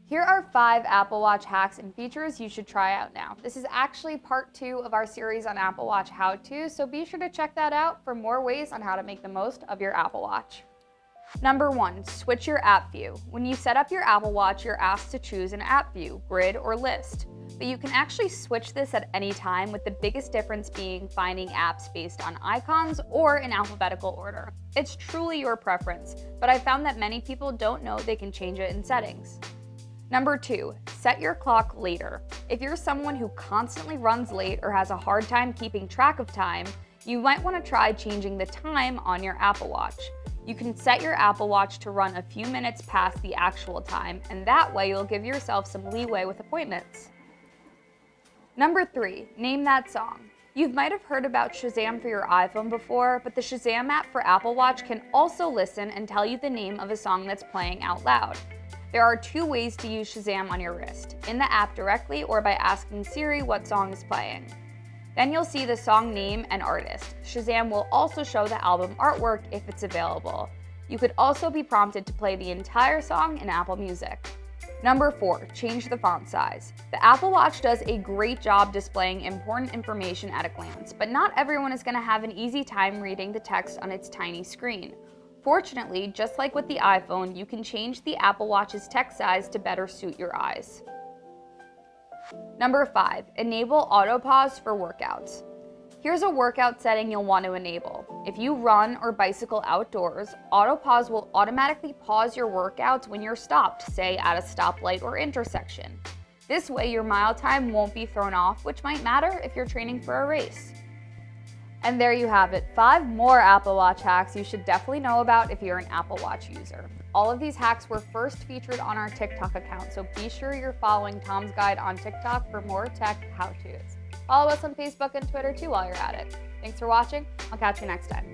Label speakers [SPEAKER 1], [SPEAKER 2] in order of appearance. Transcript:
[SPEAKER 1] Here are 5 Apple Watch hacks and features you should try out now. This is actually part 2 of our series on Apple Watch how-to, so be sure to check that out for more ways on how to make the most of your Apple Watch. Number 1, switch your app view. When you set up your Apple Watch, you're asked to choose an app view, grid, or list. But you can actually switch this at any time, with the biggest difference being finding apps based on icons or in alphabetical order. It's truly your preference, but I found that many people don't know they can change it in settings. Number 2, set your clock later. If you're someone who constantly runs late or has a hard time keeping track of time, you might want to try changing the time on your Apple Watch. You can set your Apple Watch to run a few minutes past the actual time, and that way you'll give yourself some leeway with appointments. Number 3, name that song. You might have heard about Shazam for your iPhone before, but the Shazam app for Apple Watch can also listen and tell you the name of a song that's playing out loud. There are 2 ways to use Shazam on your wrist, in the app directly or by asking Siri what song is playing. Then you'll see the song name and artist. Shazam will also show the album artwork if it's available. You could also be prompted to play the entire song in Apple Music. Number 4, change the font size. The Apple Watch does a great job displaying important information at a glance, but not everyone is going to have an easy time reading the text on its tiny screen. Fortunately, just like with the iPhone, you can change the Apple Watch's text size to better suit your eyes. Number 5, enable auto pause for workouts. Here's a workout setting you'll want to enable. If you run or bicycle outdoors, auto pause will automatically pause your workouts when you're stopped, say at a stoplight or intersection. This way your mile time won't be thrown off, which might matter if you're training for a race. And there you have it, 5 more Apple Watch hacks you should definitely know about if you're an Apple Watch user. All of these hacks were first featured on our TikTok account, so be sure you're following Tom's Guide on TikTok for more tech how-tos. Follow us on Facebook and Twitter too while you're at it. Thanks for watching. I'll catch you next time.